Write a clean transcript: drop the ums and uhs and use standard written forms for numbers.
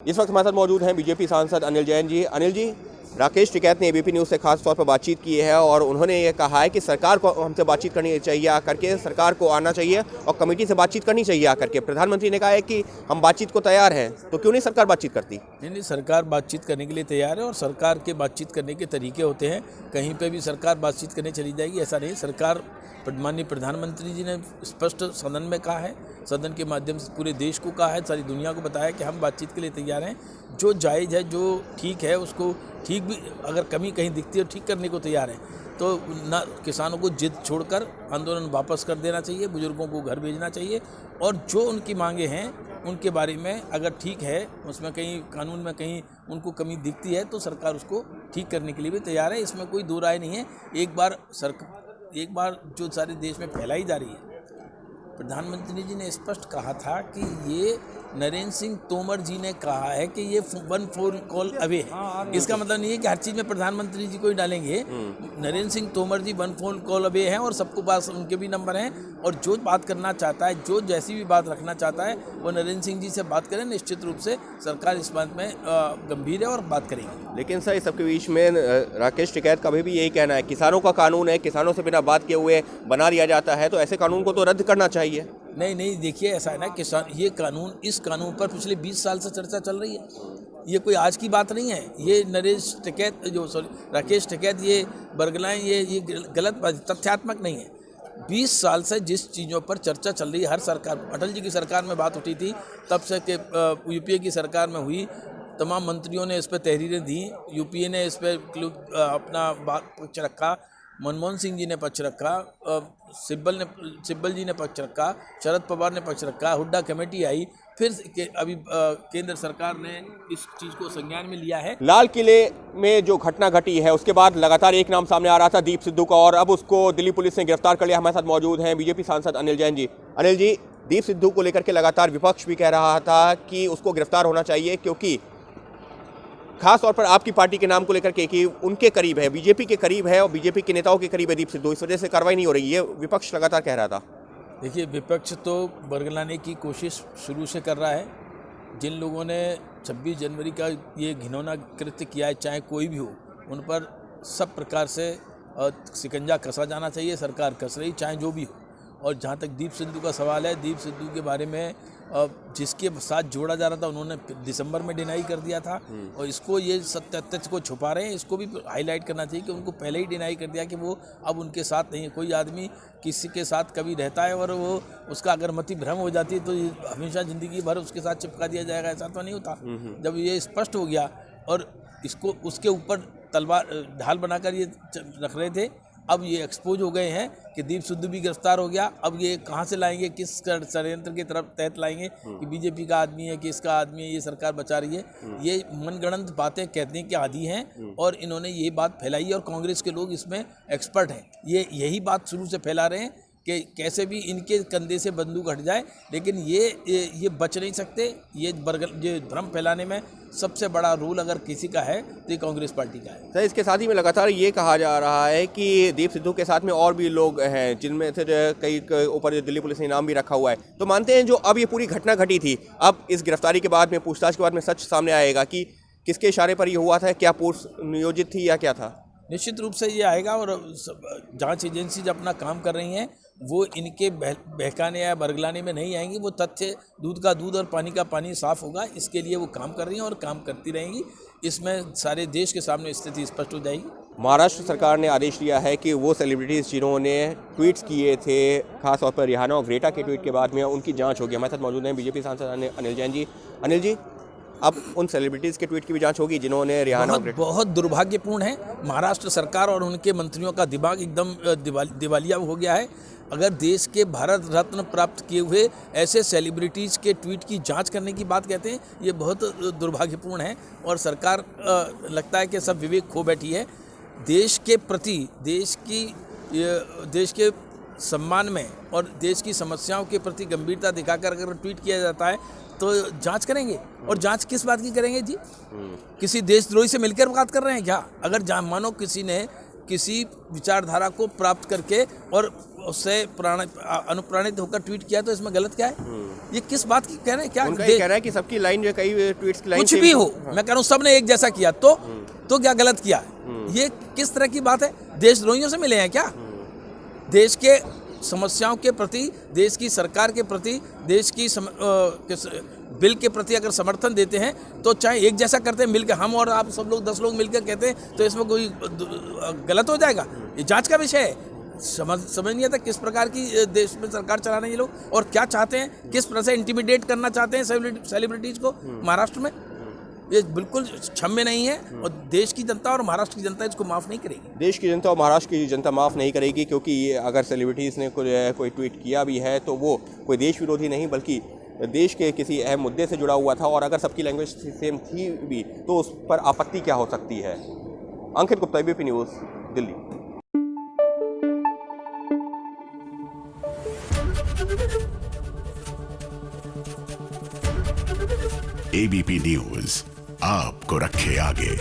इस वक्त हमारे साथ मौजूद हैं बीजेपी सांसद अनिल जैन जी। अनिल जी, राकेश टिकैत ने एबीपी न्यूज़ से खास तौर पर बातचीत की है और उन्होंने ये कहा है कि सरकार को हमसे बातचीत करनी चाहिए आकर के, सरकार को आना चाहिए और कमेटी से बातचीत करनी चाहिए आकर के। प्रधानमंत्री ने कहा है कि हम बातचीत को तैयार हैं, तो क्यों नहीं सरकार बातचीत करती? नहीं, सरकार बातचीत करने के लिए तैयार है और सरकार के बातचीत करने के तरीके होते हैं। कहीं पे भी सरकार बातचीत करने चली जाएगी ऐसा नहीं। सरकार, माननीय प्रधानमंत्री जी ने स्पष्ट सदन में कहा है, सदन के माध्यम से पूरे देश को कहा है, सारी दुनिया को बताया कि हम बातचीत के लिए तैयार हैं। जो जायज़ है, जो ठीक है, उसको ठीक भी अगर कमी कहीं दिखती है ठीक करने को तैयार हैं। तो ना किसानों को जिद छोड़कर आंदोलन वापस कर देना चाहिए, बुजुर्गों को घर भेजना चाहिए और जो उनकी मांगे हैं उनके बारे में अगर ठीक है, उसमें कहीं कानून में कहीं उनको कमी दिखती है तो सरकार उसको ठीक करने के लिए भी तैयार है। इसमें कोई दो राय नहीं है। एक बार जो सारे देश में फैलाई जा रही है, प्रधानमंत्री जी ने स्पष्ट कहा था कि ये नरेंद्र सिंह तोमर जी ने कहा है कि ये 1 फोन कॉल अवे है। इसका मतलब नहीं है कि हर चीज़ में प्रधानमंत्री जी को ही डालेंगे। नरेंद्र सिंह तोमर जी 1 फोन कॉल अवे हैं और सबको पास उनके भी नंबर हैं और जो बात करना चाहता है, जो जैसी भी बात रखना चाहता है, वो नरेंद्र सिंह जी से बात करें। निश्चित रूप से सरकार इस बात में गंभीर है और बात करेगी। लेकिन सर, इस सबके बीच में राकेश टिकैत का भी यही कहना है, किसानों का कानून है, किसानों से बिना बात किए हुए बना दिया जाता है, तो ऐसे कानून को तो रद्द करना चाहिए। नहीं, देखिए ऐसा है ना, किसान इस कानून पर पिछले 20 साल से चर्चा चल रही है। ये कोई आज की बात नहीं है। ये राकेश टिकैत ये बरगलाएं, ये गलत बात, तथ्यात्मक नहीं है। 20 साल से जिस चीज़ों पर चर्चा चल रही है, हर सरकार, अटल जी की सरकार में बात उठी थी, तब से कि यूपीए की सरकार में हुई, तमाम मंत्रियों ने इस पर तहरीरें दी, यूपीए ने इस पर अपना बात पक्ष रखा, मनमोहन सिंह जी ने पक्ष रखा, सिब्बल जी ने पक्ष रखा, शरद पवार ने पक्ष रखा, हुड्डा कमेटी आई, फिर अभी केंद्र सरकार ने इस चीज़ को संज्ञान में लिया है। लाल किले में जो घटना घटी है उसके बाद लगातार एक नाम सामने आ रहा था, दीप सिद्धू का, और अब उसको दिल्ली पुलिस ने गिरफ्तार कर लिया। हमारे साथ मौजूद हैं बीजेपी सांसद अनिल जैन जी। अनिल जी, दीप सिद्धू को लेकर के लगातार विपक्ष भी कह रहा था कि उसको गिरफ्तार होना चाहिए, क्योंकि खास तौर पर आपकी पार्टी के नाम को लेकर के कि उनके करीब है, बीजेपी के करीब है और बीजेपी के नेताओं के करीब है दीप सिद्धू, इस वजह से कार्रवाई नहीं हो रही है। विपक्ष लगातार कह रहा था। देखिए, विपक्ष तो बरगलाने की कोशिश शुरू से कर रहा है। जिन लोगों ने 26 जनवरी का ये घिनौना कृत्य किया है, चाहे कोई भी हो, उन पर सब प्रकार से शिकंजा कसा जाना चाहिए। सरकार कस रही, चाहे जो भी हो। और जहाँ तक दीप सिद्धू का सवाल है, दीप सिद्धू के बारे में जिसके साथ जोड़ा जा रहा था उन्होंने दिसंबर में डिनाई कर दिया था और इसको ये तथ्य को छुपा रहे हैं। इसको भी हाईलाइट करना चाहिए कि उनको पहले ही डिनाई कर दिया कि वो अब उनके साथ नहीं है। कोई आदमी किसी के साथ कभी रहता है और वो उसका अगर मति भ्रम हो जाती है तो हमेशा ज़िंदगी भर उसके साथ चिपका दिया जाएगा, ऐसा तो नहीं होता। जब ये स्पष्ट हो गया और इसको उसके ऊपर तलवार ढाल बनाकर ये रख रहे थे, अब ये एक्सपोज हो गए हैं कि दीप सिद्धू भी गिरफ्तार हो गया। अब ये कहाँ से लाएंगे, किस षड्यंत्र के तरफ तहत लाएंगे कि बीजेपी का आदमी है कि इसका आदमी है, ये सरकार बचा रही है। ये मनगढ़ंत बातें कहने के आदी हैं और इन्होंने ये बात फैलाई है और कांग्रेस के लोग इसमें एक्सपर्ट हैं। ये यही बात शुरू से फैला रहे हैं कि कैसे भी इनके कंधे से बंदूक हट जाए, लेकिन ये बच नहीं सकते। ये भ्रम फैलाने में सबसे बड़ा रोल अगर किसी का है तो ये कांग्रेस पार्टी का है। सर, इसके साथ ही में लगातार ये कहा जा रहा है कि दीप सिद्धू के साथ में और भी लोग हैं, जिनमें से कई के ऊपर दिल्ली पुलिस ने नाम भी रखा हुआ है। तो मानते हैं जो अब ये पूरी घटना घटी थी, अब इस गिरफ्तारी के बाद में, पूछताछ के बाद में सच सामने आएगा कि किसके इशारे पर ये हुआ था, क्या पूर्व नियोजित थी या क्या था? निश्चित रूप से ये आएगा और जांच एजेंसी जब अपना काम कर रही हैं, वो इनके बहकाने या बरगलाने में नहीं आएंगी। वो तथ्य, दूध का दूध और पानी का पानी साफ होगा, इसके लिए वो काम कर रही हैं और काम करती रहेंगी। इसमें सारे देश के सामने स्थिति स्पष्ट हो जाएगी। महाराष्ट्र सरकार ने आदेश दिया है कि वो सेलिब्रिटीज़ जिन्होंने ट्वीट्स किए थे, खासतौर पर रिहाना और ग्रेटा के ट्वीट के बाद में, उनकी जांच होगी। हमारे साथ मौजूद हैं बीजेपी सांसद अनिल जैन जी। अनिल जी, अब उन सेलिब्रिटीज़ के ट्वीट की भी जांच होगी जिन्होंने रिहाना बहुत दुर्भाग्यपूर्ण है। महाराष्ट्र सरकार और उनके मंत्रियों का दिमाग एकदम दिवालिया हो गया है। अगर देश के भारत रत्न प्राप्त किए हुए ऐसे सेलिब्रिटीज़ के ट्वीट की जांच करने की बात कहते हैं, ये बहुत दुर्भाग्यपूर्ण है और सरकार लगता है कि सब विवेक खो बैठी है। देश के प्रति, देश के सम्मान में और देश की समस्याओं के प्रति गंभीरता दिखाकर अगर ट्वीट किया जाता है तो जांच करेंगे। और जांच किस बात की करेंगे जी? किसी देशद्रोही से मिलकर बात कर रहे हैं क्या? अगर मानो किसी ने किसी विचारधारा को प्राप्त करके और उससे अनुप्राणित होकर ट्वीट किया तो इसमें गलत क्या है? ये किस बात की कह रहे हैं? क्या उनका ये कहना है कि सबकी लाइन जो कई ट्वीट्स की लाइन कुछ भी हो, मैं कह रहा हूँ सबने एक जैसा किया तो क्या गलत किया? ये किस तरह की बात है? देशद्रोहियों से मिले हैं क्या? देश के समस्याओं के प्रति, देश की सरकार के प्रति, देश की बिल के प्रति अगर समर्थन देते हैं तो चाहे एक जैसा करते हैं मिलकर, हम और आप सब लोग 10 लोग मिलकर कहते हैं तो इसमें कोई गलत हो जाएगा? ये जांच का विषय है। समझ नहीं आता किस प्रकार की देश में सरकार चला रहे हैं ये लोग और क्या चाहते हैं, किस तरह से इंटिमिडेट करना चाहते हैं सेलिब्रिटीज को महाराष्ट्र में। ये बिल्कुल क्षम्य नहीं है और देश की जनता और महाराष्ट्र की जनता इसको माफ़ नहीं करेगी। देश की जनता और महाराष्ट्र की जनता माफ़ नहीं करेगी, क्योंकि ये अगर सेलिब्रिटीज़ ने कोई ट्वीट किया भी है तो वो कोई देश विरोधी नहीं बल्कि देश के किसी अहम मुद्दे से जुड़ा हुआ था, और अगर सबकी लैंग्वेज सेम थी भी तो उस पर आपत्ति क्या हो सकती है। Ankit Gupta, ABP news, Delhi. ABP news आपको रखे आगे।